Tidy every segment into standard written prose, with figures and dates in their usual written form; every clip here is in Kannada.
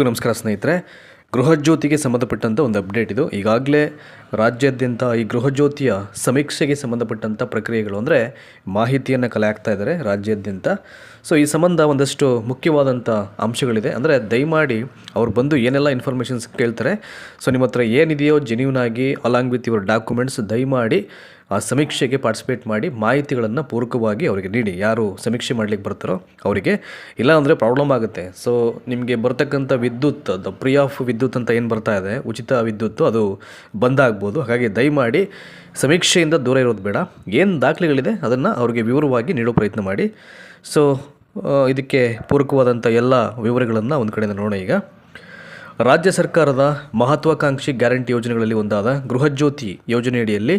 ನಮಸ್ಕಾರ ಸ್ನೇಹಿತರೆ. ಗೃಹಜ್ಯೋತಿಗೆ ಸಂಬಂಧಪಟ್ಟಂಥ ಒಂದು ಅಪ್ಡೇಟ್ ಇದು. ಈಗಾಗಲೇ ರಾಜ್ಯಾದ್ಯಂತ ಈ ಗೃಹಜ್ಯೋತಿಯ ಸಮೀಕ್ಷೆಗೆ ಸಂಬಂಧಪಟ್ಟಂಥ ಪ್ರಕ್ರಿಯೆಗಳು ಅಂದರೆ ಮಾಹಿತಿಯನ್ನು ಕಲೆ ಹಾಕ್ತಾ ಇದ್ದಾರೆ ರಾಜ್ಯಾದ್ಯಂತ. ಸೊ ಈ ಸಂಬಂಧ ಒಂದಷ್ಟು ಮುಖ್ಯವಾದಂಥ ಅಂಶಗಳಿದೆ. ಅಂದರೆ ದಯಮಾಡಿ ಅವ್ರು ಬಂದು ಏನೆಲ್ಲ ಇನ್ಫಾರ್ಮೇಷನ್ಸ್ ಕೇಳ್ತಾರೆ, ಸೊ ನಿಮ್ಮ ಹತ್ರ ಏನಿದೆಯೋ ಜೆನ್ಯೂನ್ ಆಗಿ ಅಲಾಂಗ್ ವಿತ್ ಯುವರ್ ಡಾಕ್ಯುಮೆಂಟ್ಸ್ ದಯಮಾಡಿ ಆ ಸಮೀಕ್ಷೆಗೆ ಪಾರ್ಟಿಸಿಪೇಟ್ ಮಾಡಿ ಮಾಹಿತಿಗಳನ್ನು ಪೂರಕವಾಗಿ ಅವರಿಗೆ ನೀಡಿ. ಯಾರು ಸಮೀಕ್ಷೆ ಮಾಡಲಿಕ್ಕೆ ಬರ್ತಾರೋ ಅವರಿಗೆ, ಇಲ್ಲ ಅಂದರೆ ಪ್ರಾಬ್ಲಮ್ ಆಗುತ್ತೆ. ಸೊ ನಿಮಗೆ ಬರ್ತಕ್ಕಂಥ ವಿದ್ಯುತ್, ದ ಫ್ರೀ ಆಫ್ ವಿದ್ಯುತ್ ಅಂತ ಏನು ಬರ್ತಾ ಇದೆ, ಉಚಿತ ವಿದ್ಯುತ್ತು, ಅದು ಬಂದಾಗ್ಬೋದು. ಹಾಗಾಗಿ ದಯಮಾಡಿ ಸಮೀಕ್ಷೆಯಿಂದ ದೂರ ಇರೋದು ಬೇಡ. ಏನು ದಾಖಲೆಗಳಿದೆ ಅದನ್ನು ಅವರಿಗೆ ವಿವರವಾಗಿ ನೀಡೋ ಪ್ರಯತ್ನ ಮಾಡಿ. ಸೊ ಇದಕ್ಕೆ ಪೂರಕವಾದಂಥ ಎಲ್ಲ ವಿವರಗಳನ್ನು ಒಂದು ಕಡೆಯಿಂದ ನೋಡೋಣ. ಈಗ ರಾಜ್ಯ ಸರ್ಕಾರದ ಮಹತ್ವಾಕಾಂಕ್ಷಿ ಗ್ಯಾರಂಟಿ ಯೋಜನೆಗಳಲ್ಲಿ ಒಂದಾದ ಗೃಹಜ್ಯೋತಿ ಯೋಜನೆಯಡಿಯಲ್ಲಿ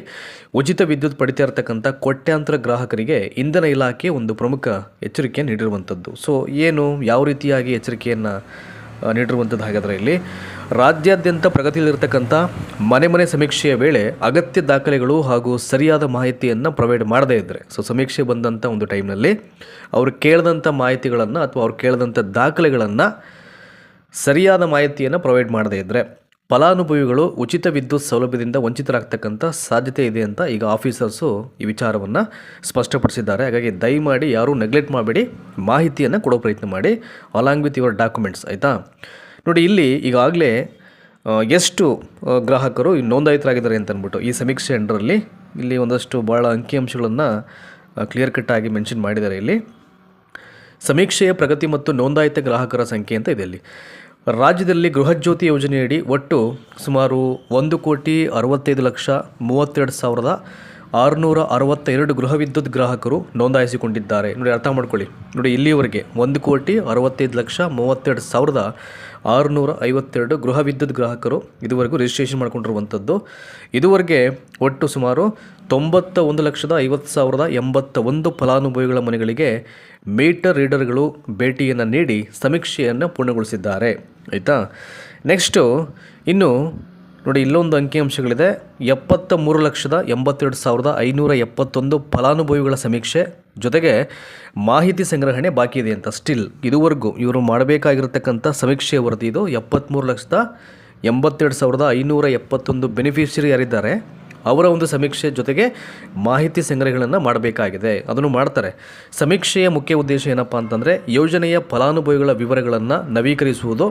ಉಚಿತ ವಿದ್ಯುತ್ ಪಡಿತಾ ಇರತಕ್ಕಂಥ ಕೋಟ್ಯಾಂತರ ಗ್ರಾಹಕರಿಗೆ ಇಂಧನ ಇಲಾಖೆ ಒಂದು ಪ್ರಮುಖ ಎಚ್ಚರಿಕೆಯನ್ನು ನೀಡಿರುವಂಥದ್ದು. ಸೊ ಏನು, ಯಾವ ರೀತಿಯಾಗಿ ಎಚ್ಚರಿಕೆಯನ್ನು ನೀಡಿರುವಂಥದ್ದು ಹಾಗಾದರೆ ಇಲ್ಲಿ ರಾಜ್ಯಾದ್ಯಂತ ಪ್ರಗತಿಯಲ್ಲಿರ್ತಕ್ಕಂಥ ಮನೆ ಸಮೀಕ್ಷೆಯ ವೇಳೆ ಅಗತ್ಯ ದಾಖಲೆಗಳು ಹಾಗೂ ಸರಿಯಾದ ಮಾಹಿತಿಯನ್ನು ಪ್ರೊವೈಡ್ ಮಾಡದೇ ಇದ್ದರೆ, ಸೊ ಸಮೀಕ್ಷೆ ಬಂದಂಥ ಒಂದು ಟೈಮ್ನಲ್ಲಿ ಅವರು ಕೇಳಿದಂಥ ಮಾಹಿತಿಗಳನ್ನು ಅಥವಾ ಅವ್ರು ಕೇಳಿದಂಥ ದಾಖಲೆಗಳನ್ನು ಸರಿಯಾದ ಮಾಹಿತಿಯನ್ನು ಪ್ರೊವೈಡ್ ಮಾಡದೇ ಇದ್ದರೆ ಫಲಾನುಭವಿಗಳು ಉಚಿತ ವಿದ್ಯುತ್ ಸೌಲಭ್ಯದಿಂದ ವಂಚಿತರಾಗ್ತಕ್ಕಂಥ ಸಾಧ್ಯತೆ ಇದೆ ಅಂತ ಈಗ ಆಫೀಸರ್ಸು ಈ ವಿಚಾರವನ್ನು ಸ್ಪಷ್ಟಪಡಿಸಿದ್ದಾರೆ. ಹಾಗಾಗಿ ದಯಮಾಡಿ ಯಾರೂ ನೆಗ್ಲೆಕ್ಟ್ ಮಾಡಬೇಡಿ, ಮಾಹಿತಿಯನ್ನು ಕೊಡೋ ಪ್ರಯತ್ನ ಮಾಡಿ ಅಲಾಂಗ್ ವಿತ್ ಯುವರ್ ಡಾಕ್ಯುಮೆಂಟ್ಸ್, ಆಯಿತಾ. ನೋಡಿ, ಇಲ್ಲಿ ಈಗಾಗಲೇ ಎಷ್ಟು ಗ್ರಾಹಕರು ನೋಂದಾಯಿತರಾಗಿದ್ದಾರೆ ಅಂತ ಅಂದ್ಬಿಟ್ಟು ಈ ಸಮೀಕ್ಷೆ ಅಂಡರಲ್ಲಿ ಇಲ್ಲಿ ಒಂದಷ್ಟು ಭಾಳ ಅಂಕಿಅಂಶಗಳನ್ನು ಕ್ಲಿಯರ್ ಕಟ್ಟಾಗಿ ಮೆನ್ಷನ್ ಮಾಡಿದ್ದಾರೆ. ಇಲ್ಲಿ ಸಮೀಕ್ಷೆಯ ಪ್ರಗತಿ ಮತ್ತು ನೋಂದಾಯಿತ ಗ್ರಾಹಕರ ಸಂಖ್ಯೆ ಅಂತ ಇದೆ. ಇಲ್ಲಿ ರಾಜ್ಯದಲ್ಲಿ ಗೃಹಜ್ಯೋತಿ ಯೋಜನೆಯಡಿ ಒಟ್ಟು ಸುಮಾರು 1,65,32,662 ಗೃಹ ವಿದ್ಯುತ್ ಗ್ರಾಹಕರು ನೋಂದಾಯಿಸಿಕೊಂಡಿದ್ದಾರೆ. ನೋಡಿ, ಅರ್ಥ ಮಾಡ್ಕೊಳ್ಳಿ. ನೋಡಿ, ಇಲ್ಲಿವರೆಗೆ 1,65,32,652 ಗೃಹ ವಿದ್ಯುತ್ ಗ್ರಾಹಕರು ಇದುವರೆಗೂ ರಿಜಿಸ್ಟ್ರೇಷನ್ ಮಾಡ್ಕೊಂಡಿರುವಂಥದ್ದು. ಇದುವರೆಗೆ ಒಟ್ಟು ಸುಮಾರು 91,50,081 ಫಲಾನುಭವಿಗಳ ಮನೆಗಳಿಗೆ ಮೀಟರ್ ರೀಡರ್ಗಳು ಭೇಟಿಯನ್ನು ನೀಡಿ ಸಮೀಕ್ಷೆಯನ್ನು ಪೂರ್ಣಗೊಳಿಸಿದ್ದಾರೆ, ಆಯಿತಾ. ನೆಕ್ಸ್ಟು ಇನ್ನು ನೋಡಿ, ಇಲ್ಲೊಂದು ಅಂಕಿಅಂಶಗಳಿದೆ. 73,82,571 ಫಲಾನುಭವಿಗಳ ಸಮೀಕ್ಷೆ ಜೊತೆಗೆ ಮಾಹಿತಿ ಸಂಗ್ರಹಣೆ ಬಾಕಿ ಇದೆ ಅಂತ. ಸ್ಟಿಲ್ ಇದುವರೆಗೂ ಇವರು ಮಾಡಬೇಕಾಗಿರತಕ್ಕಂಥ ಸಮೀಕ್ಷೆ ವರದಿ ಇದು. 73,82,571 ಬೆನಿಫಿಷರಿ ಯಾರಿದ್ದಾರೆ ಅವರ ಒಂದು ಸಮೀಕ್ಷೆ ಜೊತೆಗೆ ಮಾಹಿತಿ ಸಂಗ್ರಹಗಳನ್ನು ಮಾಡಬೇಕಾಗಿದೆ. ಅದನ್ನು ಮಾಡ್ತಾರೆ. ಸಮೀಕ್ಷೆಯ ಮುಖ್ಯ ಉದ್ದೇಶ ಏನಪ್ಪ ಅಂತಂದರೆ ಯೋಜನೆಯ ಫಲಾನುಭವಿಗಳ ವಿವರಗಳನ್ನು ನವೀಕರಿಸುವುದು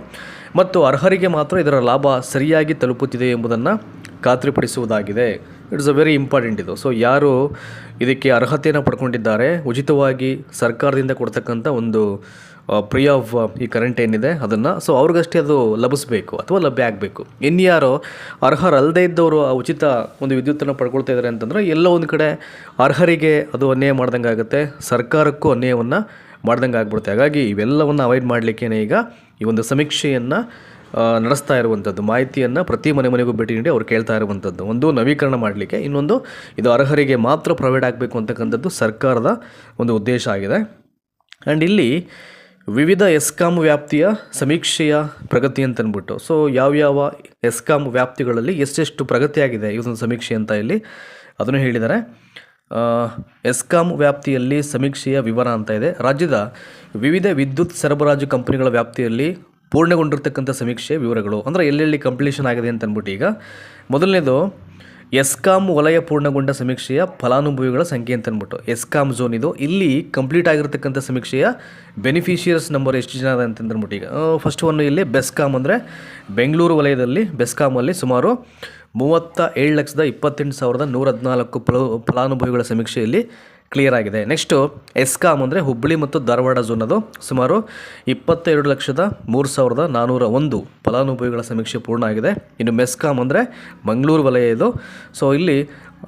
ಮತ್ತು ಅರ್ಹರಿಗೆ ಮಾತ್ರ ಇದರ ಲಾಭ ಸರಿಯಾಗಿ ತಲುಪುತ್ತಿದೆ ಎಂಬುದನ್ನು ಖಾತ್ರಿಪಡಿಸುವುದಾಗಿದೆ. ಇಟ್ಸ್ ಅ ವೆರಿ ಇಂಪಾರ್ಟೆಂಟ್ ಇದು. ಸೊ ಯಾರು ಇದಕ್ಕೆ ಅರ್ಹತೆಯನ್ನು ಪಡ್ಕೊಂಡಿದ್ದಾರೆ, ಉಚಿತವಾಗಿ ಸರ್ಕಾರದಿಂದ ಕೊಡ್ತಕ್ಕಂಥ ಒಂದು ಫ್ರೀ ಆಫ್ ಈ ಕರೆಂಟ್ ಏನಿದೆ ಅದನ್ನು, ಸೊ ಅವ್ರಿಗಷ್ಟೇ ಅದು ಲಭಿಸಬೇಕು ಅಥವಾ ಲಭ್ಯ ಆಗಬೇಕು. ಇನ್ಯಾರೋ ಅರ್ಹರಲ್ಲದೇ ಇದ್ದವರು ಆ ಉಚಿತ ಒಂದು ವಿದ್ಯುತ್ತನ್ನು ಪಡ್ಕೊಳ್ತಾ ಇದ್ದಾರೆ ಅಂತಂದರೆ ಎಲ್ಲೋ ಒಂದು ಕಡೆ ಅರ್ಹರಿಗೆ ಅದು ಅನ್ಯಾಯ ಮಾಡ್ದಂಗೆ ಆಗುತ್ತೆ, ಸರ್ಕಾರಕ್ಕೂ ಅನ್ಯಾಯವನ್ನು ಮಾಡ್ದಂಗೆ ಆಗ್ಬಿಡುತ್ತೆ. ಹಾಗಾಗಿ ಇವೆಲ್ಲವನ್ನು ಅವಾಯ್ಡ್ ಮಾಡಲಿಕ್ಕೇ ಈಗ ಈ ಒಂದು ಸಮೀಕ್ಷೆಯನ್ನು ನಡೆಸ್ತಾ ಇರುವಂಥದ್ದು. ಮಾಹಿತಿಯನ್ನು ಪ್ರತಿ ಮನೆಗೂ ಭೇಟಿ ನೀಡಿ ಅವ್ರು ಕೇಳ್ತಾ ಇರುವಂಥದ್ದು. ಒಂದು ನವೀಕರಣ ಮಾಡಲಿಕ್ಕೆ, ಇನ್ನೊಂದು ಇದು ಅರ್ಹರಿಗೆ ಮಾತ್ರ ಪ್ರೊವೈಡ್ ಆಗಬೇಕು ಅಂತಕ್ಕಂಥದ್ದು ಸರ್ಕಾರದ ಒಂದು ಉದ್ದೇಶ ಆಗಿದೆ. ಆ್ಯಂಡ್ ಇಲ್ಲಿ ವಿವಿಧ ಎಸ್ಕಾಂ ವ್ಯಾಪ್ತಿಯ ಸಮೀಕ್ಷೆಯ ಪ್ರಗತಿ ಅಂತಂದ್ಬಿಟ್ಟು, ಸೊ ಯಾವ್ಯಾವ ಎಸ್ಕಾಂ ವ್ಯಾಪ್ತಿಗಳಲ್ಲಿ ಎಷ್ಟೆಷ್ಟು ಪ್ರಗತಿಯಾಗಿದೆ ಇದೊಂದು ಸಮೀಕ್ಷೆ ಅಂತ ಇಲ್ಲಿ ಅದನ್ನು ಹೇಳಿದ್ದಾರೆ. ಎಸ್ಕಾಂ ವ್ಯಾಪ್ತಿಯಲ್ಲಿ ಸಮೀಕ್ಷೆಯ ವಿವರ ಅಂತ ಇದೆ. ರಾಜ್ಯದ ವಿವಿಧ ವಿದ್ಯುತ್ ಸರಬರಾಜು ಕಂಪನಿಗಳ ವ್ಯಾಪ್ತಿಯಲ್ಲಿ ಪೂರ್ಣಗೊಂಡಿರ್ತಕ್ಕಂಥ ಸಮೀಕ್ಷೆಯ ವಿವರಗಳು, ಅಂದರೆ ಎಲ್ಲೆಲ್ಲಿ ಕಂಪ್ಲೀಷನ್ ಆಗಿದೆ ಅಂತ ಅಂದ್ಬಿಟ್ಟು. ಈಗ ಮೊದಲನೇದು ಎಸ್ಕಾಂ ವಲಯ ಪೂರ್ಣಗೊಂಡ ಸಮೀಕ್ಷೆಯ ಫಲಾನುಭವಿಗಳ ಸಂಖ್ಯೆ ಅಂತ ಅಂದ್ಬಿಟ್ಟು. ಎಸ್ಕಾಂ ಝೋನ್ ಇದು. ಇಲ್ಲಿ ಕಂಪ್ಲೀಟ್ ಆಗಿರ್ತಕ್ಕಂಥ ಸಮೀಕ್ಷೆಯ ಬೆನಿಫಿಷಿಯರ್ಸ್ ನಂಬರ್ ಎಷ್ಟು ಜನ ಇದೆ ಅಂತಂದ್ಬಿಟ್ಟು. ಈಗ ಫಸ್ಟ್ ಒನ್ ಇಲ್ಲಿ ಬೆಸ್ಕಾಮ್ ಅಂದರೆ ಬೆಂಗಳೂರು ವಲಯದಲ್ಲಿ ಬೆಸ್ಕಾಮಲ್ಲಿ ಸುಮಾರು 37,28,114 ಫಲಾನುಭವಿಗಳ ಸಮೀಕ್ಷೆಯಲ್ಲಿ ಕ್ಲಿಯರ್ ಆಗಿದೆ. ನೆಕ್ಸ್ಟು ಎಸ್ಕಾಮ್ ಅಂದರೆ ಹುಬ್ಬಳ್ಳಿ ಮತ್ತು ಧಾರವಾಡ ಝೋನ್, ಅದು ಸುಮಾರು 22,03,401 ಫಲಾನುಭವಿಗಳ ಸಮೀಕ್ಷೆ ಪೂರ್ಣ ಆಗಿದೆ. ಇನ್ನು ಮೆಸ್ಕಾಮ್ ಅಂದರೆ ಮಂಗಳೂರು ವಲಯ ಇದು. ಸೊ ಇಲ್ಲಿ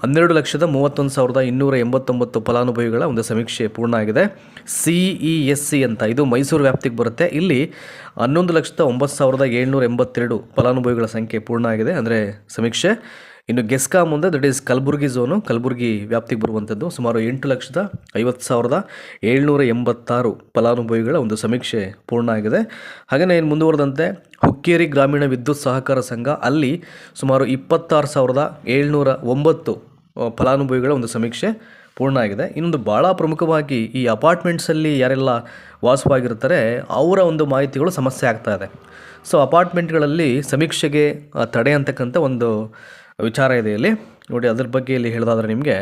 12,31,289 ಫಲಾನುಭವಿಗಳ ಒಂದು ಸಮೀಕ್ಷೆ ಪೂರ್ಣ ಆಗಿದೆ. CESC ಅಂತ ಇದು ಮೈಸೂರು ವ್ಯಾಪ್ತಿಗೆ ಬರುತ್ತೆ. ಇಲ್ಲಿ 11,09,782 ಫಲಾನುಭವಿಗಳ ಸಂಖ್ಯೆ ಪೂರ್ಣ ಆಗಿದೆ, ಅಂದರೆ ಸಮೀಕ್ಷೆ. ಇನ್ನು ಗೆಸ್ಕಾಮ್ ಅಂದರೆ that is Kalaburagi zone, Kalaburagi ವ್ಯಾಪ್ತಿಗೆ ಬರುವಂಥದ್ದು. ಸುಮಾರು 8,50,786 ಫಲಾನುಭವಿಗಳ ಒಂದು ಸಮೀಕ್ಷೆ ಪೂರ್ಣ ಆಗಿದೆ. ಹಾಗೆಯೇ ಇನ್ನು ಮುಂದುವರೆದಂತೆ ಹುಕ್ಕೇರಿ ಗ್ರಾಮೀಣ ವಿದ್ಯುತ್ ಸಹಕಾರ ಸಂಘ, ಅಲ್ಲಿ ಸುಮಾರು 26,709 ಫಲಾನುಭವಿಗಳ ಒಂದು ಸಮೀಕ್ಷೆ ಪೂರ್ಣ ಆಗಿದೆ. ಇನ್ನೊಂದು ಭಾಳ ಪ್ರಮುಖವಾಗಿ ಈ ಅಪಾರ್ಟ್ಮೆಂಟ್ಸಲ್ಲಿ ಯಾರೆಲ್ಲ ವಾಸವಾಗಿರ್ತಾರೆ ಅವರ ಒಂದು ಮಾಹಿತಿಗಳು ಸಮಸ್ಯೆ ಆಗ್ತಾ ಇದೆ. ಸೊ ಅಪಾರ್ಟ್ಮೆಂಟ್ಗಳಲ್ಲಿ ಸಮೀಕ್ಷೆಗೆ ತಡೆ ಅಂತಕ್ಕಂಥ ಒಂದು ವಿಚಾರ ಇದೆ ಇಲ್ಲಿ ನೋಡಿ. ಅದ್ರ ಬಗ್ಗೆ ಇಲ್ಲಿ ಹೇಳೋದಾದ್ರೆ ನಿಮಗೆ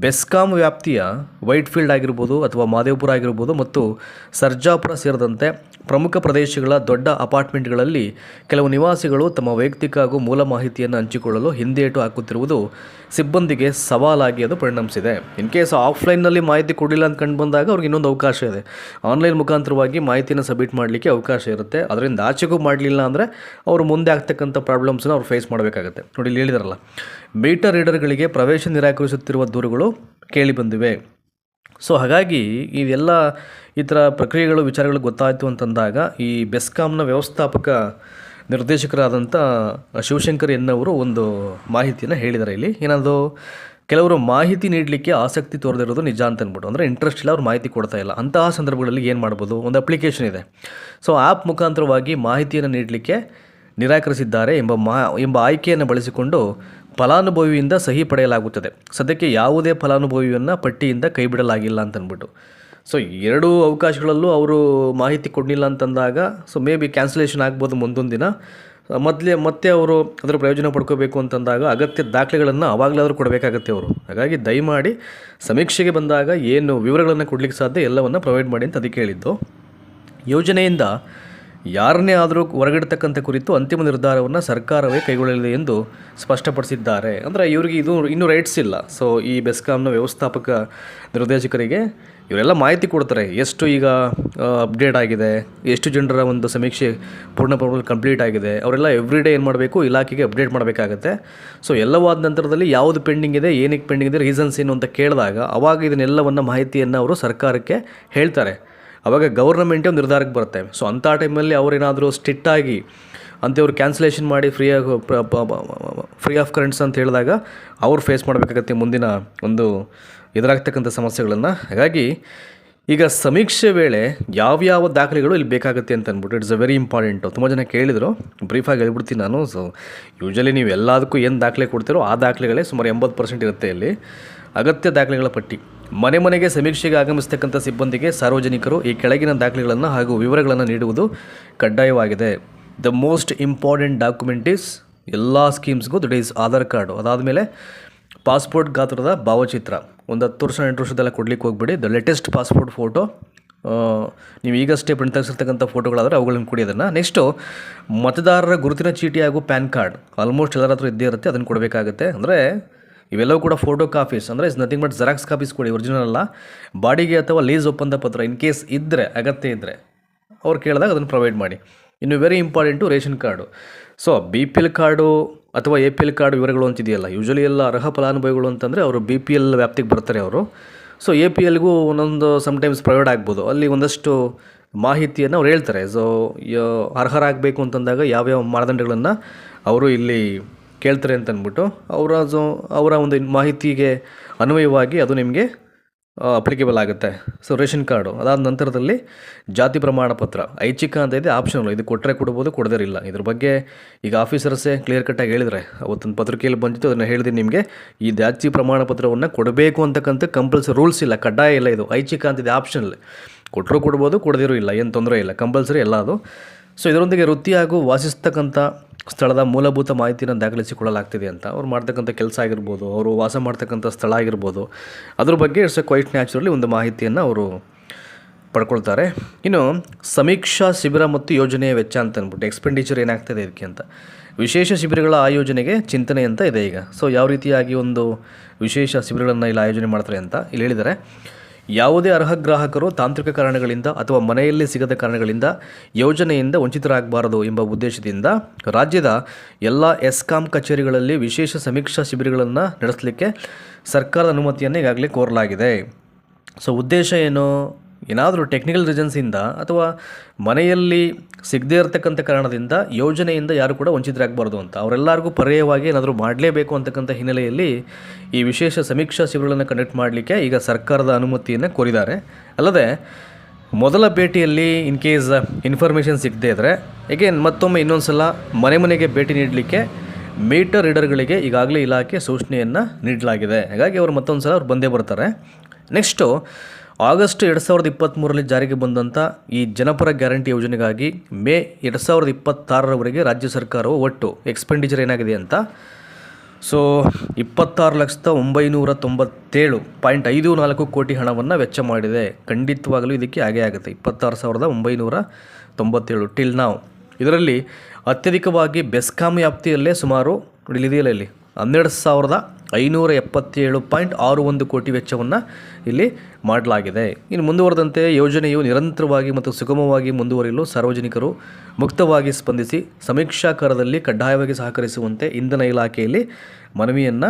ಬೆಸ್ಕಾಂ ವ್ಯಾಪ್ತಿಯ ವೈಟ್ಫೀಲ್ಡ್ ಆಗಿರ್ಬೋದು ಅಥವಾ ಮಾದೇವಪುರ ಆಗಿರ್ಬೋದು ಮತ್ತು ಸರ್ಜಾಪುರ ಸೇರಿದಂತೆ ಪ್ರಮುಖ ಪ್ರದೇಶಗಳ ದೊಡ್ಡ ಅಪಾರ್ಟ್ಮೆಂಟ್ಗಳಲ್ಲಿ ಕೆಲವು ನಿವಾಸಿಗಳು ತಮ್ಮ ವೈಯಕ್ತಿಕ ಹಾಗೂ ಮೂಲ ಮಾಹಿತಿಯನ್ನು ಹಂಚಿಕೊಳ್ಳಲು ಹಿಂದೇಟು ಹಾಕುತ್ತಿರುವುದು ಸಿಬ್ಬಂದಿಗೆ ಸವಾಲಾಗಿ ಅದು ಪರಿಣಮಿಸಿದೆ. ಇನ್ ಕೇಸ್ ಆಫ್ಲೈನ್ನಲ್ಲಿ ಮಾಹಿತಿ ಕೊಡಲಿಲ್ಲ ಅಂತ ಕಂಡು ಬಂದಾಗ ಅವ್ರಿಗೆ ಇನ್ನೊಂದು ಅವಕಾಶ ಇದೆ, ಆನ್ಲೈನ್ ಮುಖಾಂತರವಾಗಿ ಮಾಹಿತಿಯನ್ನು ಸಬ್ಮಿಟ್ ಮಾಡಲಿಕ್ಕೆ ಅವಕಾಶ ಇರುತ್ತೆ. ಅದರಿಂದ ಆಚೆಗೂ ಮಾಡಲಿಲ್ಲ ಅಂದರೆ ಅವರು ಮುಂದೆ ಆಗ್ತಕ್ಕಂಥ ಪ್ರಾಬ್ಲಮ್ಸನ್ನ ಅವ್ರು ಫೇಸ್ ಮಾಡಬೇಕಾಗುತ್ತೆ. ನೋಡಿ ಇಲ್ಲಿ ಹೇಳಿದಾರಲ್ಲ, ಮೀಟರ್ ರೀಡರ್ಗಳಿಗೆ ಪ್ರವೇಶ ನಿರಾಕರಿಸುತ್ತಿರುವ ದೂರುಗಳು ಕೇಳಿಬಂದಿವೆ. ಸೊ ಹಾಗಾಗಿ ಇವೆಲ್ಲ ಈ ಥರ ಪ್ರಕ್ರಿಯೆಗಳು ವಿಚಾರಗಳು ಗೊತ್ತಾಯಿತು ಅಂತಂದಾಗ ಈ ಬೆಸ್ಕಾಂನ ವ್ಯವಸ್ಥಾಪಕ ನಿರ್ದೇಶಕರಾದಂಥ ಶಿವಶಂಕರ್ ಎನ್ನವರು ಒಂದು ಮಾಹಿತಿಯನ್ನು ಹೇಳಿದ್ದಾರೆ. ಇಲ್ಲಿ ಏನದು, ಕೆಲವರು ಮಾಹಿತಿ ನೀಡಲಿಕ್ಕೆ ಆಸಕ್ತಿ ತೋರದಿರೋದು ನಿಜ ಅಂತ ಅಂದ್ಬಿಟ್ಟು, ಅಂದರೆ ಇಂಟ್ರೆಸ್ಟ್ ಇಲ್ಲ, ಅವ್ರು ಮಾಹಿತಿ ಕೊಡ್ತಾ ಇಲ್ಲ. ಅಂತಹ ಸಂದರ್ಭಗಳಲ್ಲಿ ಏನು ಮಾಡ್ಬೋದು, ಒಂದು ಅಪ್ಲಿಕೇಶನ್ ಇದೆ. ಸೊ ಆ್ಯಪ್ ಮುಖಾಂತರವಾಗಿ ಮಾಹಿತಿಯನ್ನು ನೀಡಲಿಕ್ಕೆ ನಿರಾಕರಿಸಿದ್ದಾರೆ ಎಂಬ ಆಯ್ಕೆಯನ್ನು ಬಳಸಿಕೊಂಡು ಫಲಾನುಭವಿಯಿಂದ ಸಹಿ ಪಡೆಯಲಾಗುತ್ತದೆ. ಸದ್ಯಕ್ಕೆ ಯಾವುದೇ ಫಲಾನುಭವಿಯನ್ನು ಪಟ್ಟಿಯಿಂದ ಕೈ ಬಿಡಲಾಗಿಲ್ಲ ಅಂತಂದ್ಬಿಟ್ಟು. ಸೊ ಎರಡೂ ಅವಕಾಶಗಳಲ್ಲೂ ಅವರು ಮಾಹಿತಿ ಕೊಡಲಿಲ್ಲ ಅಂತಂದಾಗ ಸೊ ಮೇ ಬಿ ಕ್ಯಾನ್ಸಲೇಷನ್ ಆಗ್ಬೋದು ಮುಂದೊಂದು ದಿನ. ಮತ್ತೆ ಅವರು ಅದರ ಪ್ರಯೋಜನ ಪಡ್ಕೋಬೇಕು ಅಂತಂದಾಗ ಅಗತ್ಯ ದಾಖಲೆಗಳನ್ನು ಆವಾಗಲಾದರೂ ಕೊಡಬೇಕಾಗತ್ತೆ ಅವರು. ಹಾಗಾಗಿ ದಯಮಾಡಿ ಸಮೀಕ್ಷೆಗೆ ಬಂದಾಗ ಏನು ವಿವರಗಳನ್ನು ಕೊಡಲಿಕ್ಕೆ ಸಾಧ್ಯ ಎಲ್ಲವನ್ನು ಪ್ರೊವೈಡ್ ಮಾಡಿ ಅಂತ ಅದಕ್ಕೆ ಹೇಳಿದ್ದು. ಯೋಜನೆಯಿಂದ ಯಾರನ್ನೇ ಆದರೂ ಹೊರಗಿಡ್ತಕ್ಕಂಥ ಕುರಿತು ಅಂತಿಮ ನಿರ್ಧಾರವನ್ನು ಸರ್ಕಾರವೇ ಕೈಗೊಳ್ಳಲಿದೆ ಎಂದು ಸ್ಪಷ್ಟಪಡಿಸಿದ್ದಾರೆ. ಅಂದರೆ ಇವರಿಗೆ ಇನ್ನೂ ರೈಟ್ಸ್ ಇಲ್ಲ. ಸೊ ಈ ಬೆಸ್ಕಾಂನ ವ್ಯವಸ್ಥಾಪಕ ನಿರ್ದೇಶಕರಿಗೆ ಇವರೆಲ್ಲ ಮಾಹಿತಿ ಕೊಡ್ತಾರೆ, ಎಷ್ಟು ಈಗ ಅಪ್ಡೇಟ್ ಆಗಿದೆ, ಎಷ್ಟು ಜನರ ಒಂದು ಸಮೀಕ್ಷೆ ಪೂರ್ಣ ಕಂಪ್ಲೀಟ್ ಆಗಿದೆ, ಅವರೆಲ್ಲ ಎವ್ರಿ ಡೇ ಏನು ಮಾಡಬೇಕು, ಇಲಾಖೆಗೆ ಅಪ್ಡೇಟ್ ಮಾಡಬೇಕಾಗತ್ತೆ. ಸೊ ಎಲ್ಲವಾದ ನಂತರದಲ್ಲಿ ಯಾವುದು ಪೆಂಡಿಂಗ್ ಇದೆ, ಏನಕ್ಕೆ ಪೆಂಡಿಂಗ್ ಇದೆ, ರೀಸನ್ಸ್ ಏನು ಅಂತ ಕೇಳಿದಾಗ ಅವಾಗ ಇದನ್ನೆಲ್ಲವನ್ನು ಮಾಹಿತಿಯನ್ನು ಅವರು ಸರ್ಕಾರಕ್ಕೆ ಹೇಳ್ತಾರೆ. ಆವಾಗ ಗೌರ್ನಮೆಂಟೇ ಒಂದು ನಿರ್ಧಾರಕ್ಕೆ ಬರುತ್ತೆ. ಸೊ ಅಂಥ ಟೈಮಲ್ಲಿ ಅವರೇನಾದರೂ ಸ್ಟ್ರಿಕ್ಟಾಗಿ ಅಂಥವ್ರು ಕ್ಯಾನ್ಸಲೇಷನ್ ಮಾಡಿ ಫ್ರೀ ಆಫ್ ಕರೆಂಟ್ಸ್ ಅಂತ ಹೇಳಿದಾಗ ಅವ್ರು ಫೇಸ್ ಮಾಡಬೇಕಾಗತ್ತೆ ಮುಂದಿನ ಒಂದು ಎದುರಾಗ್ತಕ್ಕಂಥ ಸಮಸ್ಯೆಗಳನ್ನು. ಹಾಗಾಗಿ ಈಗ ಸಮೀಕ್ಷೆ ವೇಳೆ ಯಾವ್ಯಾವ ದಾಖಲೆಗಳು ಇಲ್ಲಿ ಬೇಕಾಗುತ್ತೆ ಅಂತ ಅಂದ್ಬಿಟ್ಟು ಇಟ್ಸ್ ಅ ವೆರಿ ಇಂಪಾರ್ಟೆಂಟು. ತುಂಬ ಜನ ಕೇಳಿದರು, ಬ್ರೀಫಾಗಿ ಹೇಳ್ಬಿಡ್ತೀನಿ ನಾನು. ಸೊ ಯೂಶಲಿ ನೀವು ಎಲ್ಲದಕ್ಕೂ ಏನು ದಾಖಲೆ ಕೊಡ್ತೀರೋ ಆ ದಾಖಲೆಗಳೇ ಸುಮಾರು 80% ಇರುತ್ತೆ ಇಲ್ಲಿ. ಅಗತ್ಯ ದಾಖಲೆಗಳ ಪಟ್ಟಿ. ಮನೆಗೆ ಸಮೀಕ್ಷೆಗೆ ಆಗಮಿಸ್ತಕ್ಕಂಥ ಸಿಬ್ಬಂದಿಗೆ ಸಾರ್ವಜನಿಕರು ಈ ಕೆಳಗಿನ ದಾಖಲೆಗಳನ್ನು ಹಾಗೂ ವಿವರಗಳನ್ನು ನೀಡುವುದು ಕಡ್ಡಾಯವಾಗಿದೆ. The most important document is ಎಲ್ಲ ಸ್ಕೀಮ್ಸ್ಗೂ ದಟ್ ಈಸ್ ಆಧಾರ್ ಕಾರ್ಡು. ಅದಾದಮೇಲೆ ಪಾಸ್ಪೋರ್ಟ್ ಗಾತ್ರದ ಭಾವಚಿತ್ರ. ಒಂದು 10 ವರ್ಷ 8 ವರ್ಷದೆಲ್ಲ ಕೊಡ್ಲಿಕ್ಕೆ ಹೋಗ್ಬೇಡಿ. ದ ಲೇಟೆಸ್ಟ್ ಪಾಸ್ಪೋರ್ಟ್ ಫೋಟೋ, ನೀವು ಈಗಷ್ಟೇ ಪ್ರಿಂಟ್ ತೆಗೆಸಿರ್ತಕ್ಕಂಥ ಫೋಟೋಗಳಾದರೆ ಅವುಗಳನ್ನು ಕೊಡಿ. ಅದನ್ನು ನೆಕ್ಸ್ಟು ಮತದಾರರ ಗುರುತಿನ ಚೀಟಿ ಹಾಗೂ ಪ್ಯಾನ್ ಕಾರ್ಡ್ ಆಲ್ಮೋಸ್ಟ್ ಎಲ್ಲರ ಹತ್ರ ಇದ್ದೇ ಇರುತ್ತೆ, ಅದನ್ನು ಕೊಡಬೇಕಾಗುತ್ತೆ. ಅಂದರೆ ಇವೆಲ್ಲವೂ ಕೂಡ ಫೋಟೋ ಕಾಪೀಸ್, ಅಂದರೆ is nothing but xerox copies ಕೊಡಿ, ಒರಿಜಿನಲ್ ಅಲ್ಲ. ಬಾಡಿಗೆ ಅಥವಾ ಲೀಸ್ ಒಪ್ಪಂದ ಪತ್ರ ಇನ್ ಕೇಸ್ ಇದ್ದರೆ, ಅಗತ್ಯ ಇದ್ದರೆ ಅವ್ರು ಕೇಳಿದಾಗ ಅದನ್ನು ಪ್ರೊವೈಡ್ ಮಾಡಿ. ಇನ್ನು very important ration card. So BPL card ಅಥವಾ APL ಕಾರ್ಡ್ ವಿವರಗಳು ಅಂತಿದೆಯಲ್ಲ, ಯೂಶಲಿ ಎಲ್ಲ ಅರ್ಹ ಫಲಾನುಭವಿಗಳು ಅಂತಂದರೆ ಅವರು BPL ವ್ಯಾಪ್ತಿಗೆ ಬರ್ತಾರೆ ಅವರು. ಸೊ APLಗೂ ಒಂದೊಂದು ಸಮ್ಟೈಮ್ಸ್ ಪ್ರೊವೈಡ್ ಆಗ್ಬೋದು, ಅಲ್ಲಿ ಒಂದಷ್ಟು ಮಾಹಿತಿಯನ್ನು ಅವ್ರು ಹೇಳ್ತಾರೆ. ಸೊ ಅರ್ಹರಾಗಬೇಕು ಅಂತಂದಾಗ ಯಾವ್ಯಾವ ಮಾನದಂಡಗಳನ್ನು ಅವರು ಇಲ್ಲಿ ಕೇಳ್ತಾರೆ ಅಂತ ಅಂದ್ಬಿಟ್ಟು ಅವರ ಒಂದು ಮಾಹಿತಿಗೆ ಅನ್ವಯವಾಗಿ ಅದು ನಿಮಗೆ ಅಪ್ಲಿಕೇಬಲ್ ಆಗುತ್ತೆ. ಸೊ ರೇಷನ್ ಕಾರ್ಡು ಅದಾದ ನಂತರದಲ್ಲಿ ಜಾತಿ ಪ್ರಮಾಣ ಪತ್ರ ಐಚ್ಛಿಕ ಅಂತ ಇದೆ, ಆಪ್ಷನಲ್. ಇದು ಕೊಟ್ಟರೆ ಕೊಡ್ಬೋದು, ಕೊಡದಿರಲಿಲ್ಲ. ಇದ್ರ ಬಗ್ಗೆ ಈಗ ಆಫೀಸರ್ಸೇ ಕ್ಲಿಯರ್ ಕಟ್ಟಾಗಿ ಹೇಳಿದರೆ, ಅವತ್ತೊಂದು ಪತ್ರಿಕೆಯಲ್ಲಿ ಬಂದಿತ್ತು, ಅದನ್ನು ಹೇಳಿದ್ದೀನಿ ನಿಮಗೆ. ಈ ಜಾತಿ ಪ್ರಮಾಣ ಪತ್ರವನ್ನು ಕೊಡಬೇಕು ಅಂತಕ್ಕಂಥ ಕಂಪಲ್ಸರಿ ರೂಲ್ಸ್ ಇಲ್ಲ, ಕಡ್ಡಾಯ ಇಲ್ಲ. ಇದು ಐಚ್ಛಿಕ ಅಂತಿದೆ, ಆಪ್ಷನಲ್. ಕೊಟ್ಟರು ಕೊಡ್ಬೋದು, ಕೊಡದಿರೂ ಇಲ್ಲ, ಏನು ತೊಂದರೆ ಇಲ್ಲ, ಕಂಪಲ್ಸರಿ ಎಲ್ಲ ಅದು. ಸೊ ಇದರೊಂದಿಗೆ ವೃತ್ತಿ ಹಾಗೂ ವಾಸಿಸ್ತಕ್ಕಂಥ ಸ್ಥಳದ ಮೂಲಭೂತ ಮಾಹಿತಿಯನ್ನು ದಾಖಲಿಸಿಕೊಳ್ಳಲಾಗ್ತಿದೆ ಅಂತ. ಅವ್ರು ಮಾಡ್ತಕ್ಕಂಥ ಕೆಲಸ ಆಗಿರ್ಬೋದು, ಅವರು ವಾಸ ಮಾಡ್ತಕ್ಕಂಥ ಸ್ಥಳ ಆಗಿರ್ಬೋದು, ಅದ್ರ ಬಗ್ಗೆ ಇಟ್ಸ್ ಕ್ವೈಟ್ ನ್ಯಾಚುರಲಿ ಒಂದು ಮಾಹಿತಿಯನ್ನು ಅವರು ಪಡ್ಕೊಳ್ತಾರೆ. ಇನ್ನು ಸಮೀಕ್ಷಾ ಶಿಬಿರ ಮತ್ತು ಯೋಜನೆಯ ವೆಚ್ಚ ಅಂತ ಅಂದ್ಬಿಟ್ಟು ಎಕ್ಸ್ಪೆಂಡಿಚರ್ ಏನಾಗ್ತದೆ ಇದಕ್ಕೆ ಅಂತ. ವಿಶೇಷ ಶಿಬಿರಗಳ ಆಯೋಜನೆಗೆ ಚಿಂತನೆ ಅಂತ ಇದೆ ಈಗ. ಸೊ ಯಾವ ರೀತಿಯಾಗಿ ಒಂದು ವಿಶೇಷ ಶಿಬಿರಗಳನ್ನು ಇಲ್ಲಿ ಆಯೋಜನೆ ಮಾಡ್ತಾರೆ ಅಂತ ಇಲ್ಲಿ ಹೇಳಿದ್ದಾರೆ. ಯಾವುದೇ ಅರ್ಹ ಗ್ರಾಹಕರು ತಾಂತ್ರಿಕ ಕಾರಣಗಳಿಂದ ಅಥವಾ ಮನೆಯಲ್ಲಿ ಸಿಗದ ಕಾರಣಗಳಿಂದ ಯೋಜನೆಯಿಂದ ವಂಚಿತರಾಗಬಾರದು ಎಂಬ ಉದ್ದೇಶದಿಂದ ರಾಜ್ಯದ ಎಲ್ಲ ಎಸ್ಕಾಂ ಕಚೇರಿಗಳಲ್ಲಿ ವಿಶೇಷ ಸಮೀಕ್ಷಾ ಶಿಬಿರಗಳನ್ನು ನಡೆಸಲಿಕ್ಕೆ ಸರ್ಕಾರದ ಅನುಮತಿಯನ್ನು ಈಗಾಗಲೇ ಕೋರಲಾಗಿದೆ. ಸೊ ಉದ್ದೇಶ ಏನು, ಏನಾದರೂ ಟೆಕ್ನಿಕಲ್ ರೀಸನ್ಸಿಂದ ಅಥವಾ ಮನೆಯಲ್ಲಿ ಸಿಗದೇ ಇರತಕ್ಕಂಥ ಕಾರಣದಿಂದ ಯೋಜನೆಯಿಂದ ಯಾರು ಕೂಡ ವಂಚಿತರಾಗಬಾರ್ದು ಅಂತ, ಅವರೆಲ್ಲರಿಗೂ ಪರ್ಯಾಯವಾಗಿ ಏನಾದರೂ ಮಾಡಲೇಬೇಕು ಅಂತಕ್ಕಂಥ ಹಿನ್ನೆಲೆಯಲ್ಲಿ ಈ ವಿಶೇಷ ಸಮೀಕ್ಷಾ ಶಿಬಿರಗಳನ್ನು ಕಂಡಕ್ಟ್ ಮಾಡಲಿಕ್ಕೆ ಈಗ ಸರ್ಕಾರದ ಅನುಮತಿಯನ್ನು ಕೋರಿದ್ದಾರೆ. ಅಲ್ಲದೆ ಮೊದಲ ಭೇಟಿಯಲ್ಲಿ ಇನ್ ಕೇಸ್ ಇನ್ಫಾರ್ಮೇಷನ್ ಸಿಗದೇ ಇದ್ದರೆ ಅಗೇನ್ ಮತ್ತೊಮ್ಮೆ ಇನ್ನೊಂದು ಸಲ ಮನೆಗೆ ಭೇಟಿ ನೀಡಲಿಕ್ಕೆ ಮೀಟರ್ ರೀಡರ್ಗಳಿಗೆ ಈಗಾಗಲೇ ಇಲಾಖೆ ಸೂಚನೆಯನ್ನು ನೀಡಲಾಗಿದೆ. ಹಾಗಾಗಿ ಅವರು ಮತ್ತೊಂದು ಸಲ ಅವ್ರು ಬಂದೇ ಬರ್ತಾರೆ. ನೆಕ್ಸ್ಟು ಆಗಸ್ಟ್ 2023ರಲ್ಲಿ ಜಾರಿಗೆ ಬಂದಂಥ ಈ ಜನಪರ ಗ್ಯಾರಂಟಿ ಯೋಜನೆಗಾಗಿ ಮೇ 2026ರವರೆಗೆ ರಾಜ್ಯ ಸರ್ಕಾರವು ಒಟ್ಟು ಎಕ್ಸ್ಪೆಂಡಿಚರ್ ಏನಾಗಿದೆ ಅಂತ ಸೊ 26,997.54 ಕೋಟಿ ಹಣವನ್ನು ವೆಚ್ಚ ಮಾಡಿದೆ. ಖಂಡಿತವಾಗಲೂ ಇದಕ್ಕೆ ಹಾಗೇ ಆಗುತ್ತೆ. 26,997 ಟಿಲ್ ನಾವು. ಇದರಲ್ಲಿ ಅತ್ಯಧಿಕವಾಗಿ ಬೆಸ್ಕಾಂ ವ್ಯಾಪ್ತಿಯಲ್ಲೇ ಸುಮಾರು ಇದೆಯಲ್ಲ ಇಲ್ಲಿ 12,577.61 ಕೋಟಿ ವೆಚ್ಚವನ್ನು ಇಲ್ಲಿ ಮಾಡಲಾಗಿದೆ. ಇನ್ನು ಮುಂದುವರೆದಂತೆ ಯೋಜನೆಯು ನಿರಂತರವಾಗಿ ಮತ್ತು ಸುಗಮವಾಗಿ ಮುಂದುವರಿಯಲು ಸಾರ್ವಜನಿಕರು ಮುಕ್ತವಾಗಿ ಸ್ಪಂದಿಸಿ ಸಮೀಕ್ಷಾಕಾರದಲ್ಲಿ ಕಡ್ಡಾಯವಾಗಿ ಸಹಕರಿಸುವಂತೆ ಇಂಧನ ಇಲಾಖೆಯಲ್ಲಿ ಮನವಿಯನ್ನು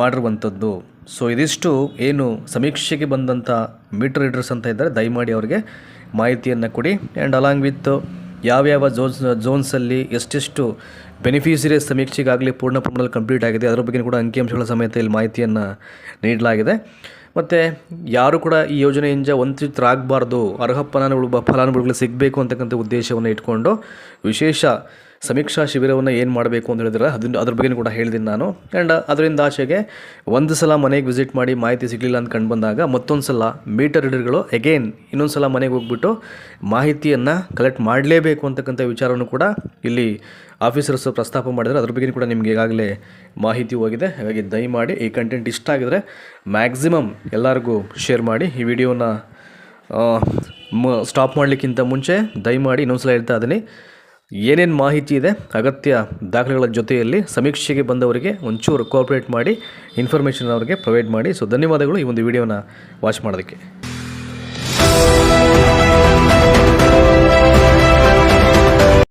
ಮಾಡಿರುವಂಥದ್ದು. ಸೊ ಇದಿಷ್ಟು ಏನು ಸಮೀಕ್ಷೆಗೆ ಬಂದಂಥ ಮೀಟರ್ ರೀಡರ್ಸ್ ಅಂತ ಇದ್ದಾರೆ, ದಯಮಾಡಿ ಅವರಿಗೆ ಮಾಹಿತಿಯನ್ನು ಕೊಡಿ. ಆ್ಯಂಡ್ ಅಲಾಂಗ್ ವಿತ್ ಯಾವ್ಯಾವ ಝೋನ್ಸಲ್ಲಿ ಎಷ್ಟೆಷ್ಟು ಬೆನಿಫಿಷರೀಸ್ ಸಮೀಕ್ಷೆಗಾಗಲಿ ಪೂರ್ಣ ಪ್ರಮಾಣದಲ್ಲಿ ಕಂಪ್ಲೀಟ್ ಆಗಿದೆ, ಅದರ ಬಗ್ಗೆ ಕೂಡ ಅಂಕಿಅಂಶಗಳ ಸಮೇತ ಇಲ್ಲಿ ಮಾಹಿತಿಯನ್ನು ನೀಡಲಾಗಿದೆ. ಮತ್ತು ಯಾರು ಕೂಡ ಈ ಯೋಜನೆಯಿಂದ ವಂಚಿತರಾಗಬಾರ್ದು, ಅರ್ಹ ಫಲಾನುಭವಿಗಳು ಸಿಗಬೇಕು ಅಂತಕ್ಕಂಥ ಉದ್ದೇಶವನ್ನು ಇಟ್ಕೊಂಡು ವಿಶೇಷ ಸಮೀಕ್ಷಾ ಶಿಬಿರವನ್ನು ಏನು ಮಾಡಬೇಕು ಅಂತ ಹೇಳಿದ್ರೆ ಅದ್ರ ಬಗ್ಗೆ ಕೂಡ ಹೇಳಿದ್ದೀನಿ ನಾನು. ಆ್ಯಂಡ್ ಅದರಿಂದ ಆಚೆಗೆ ಒಂದು ಸಲ ಮನೆಗೆ ವಿಸಿಟ್ ಮಾಡಿ ಮಾಹಿತಿ ಸಿಗಲಿಲ್ಲ ಅಂತ ಕಂಡು ಬಂದಾಗ ಮತ್ತೊಂದು ಸಲ ಮೀಟರ್ ರೀಡರ್ಗಳು ಇನ್ನೊಂದು ಸಲ ಮನೆಗೆ ಹೋಗ್ಬಿಟ್ಟು ಮಾಹಿತಿಯನ್ನು ಕಲೆಕ್ಟ್ ಮಾಡಲೇಬೇಕು ಅಂತಕ್ಕಂಥ ವಿಚಾರವನ್ನು ಕೂಡ ಇಲ್ಲಿ ಆಫೀಸರ್ಸ್ ಪ್ರಸ್ತಾಪ ಮಾಡಿದರೆ ಅದ್ರ ಬಗ್ಗೆ ಕೂಡ ನಿಮಗೆ ಈಗಾಗಲೇ ಮಾಹಿತಿ ಹೋಗಿದೆ. ಹಾಗಾಗಿ ದಯಮಾಡಿ ಈ ಕಂಟೆಂಟ್ ಇಷ್ಟ ಆಗಿದರೆ ಮ್ಯಾಕ್ಸಿಮಮ್ ಎಲ್ಲರಿಗೂ ಶೇರ್ ಮಾಡಿ. ಈ ವಿಡಿಯೋನ ಸ್ಟಾಪ್ ಮಾಡಲಿಕ್ಕಿಂತ ಮುಂಚೆ ದಯಮಾಡಿ ಇನ್ನೊಂದು ಸಲ ಹೇಳ್ತಾ ಇದ್ದೀನಿ, ಏನೇನು ಮಾಹಿತಿ ಇದೆ ಅಗತ್ಯ ದಾಖಲೆಗಳ ಜೊತೆಯಲ್ಲಿ ಸಮೀಕ್ಷೆಗೆ ಬಂದವರಿಗೆ ಒಂಚೂರು ಕೋಆಪ್ರೇಟ್ ಮಾಡಿ ಇನ್ಫಾರ್ಮೇಷನ್ ಅವರಿಗೆ ಪ್ರೊವೈಡ್ ಮಾಡಿ. ಸೊ ಧನ್ಯವಾದಗಳು ಈ ಒಂದು ವಿಡಿಯೋನ ವಾಚ್ ಮಾಡೋದಕ್ಕೆ.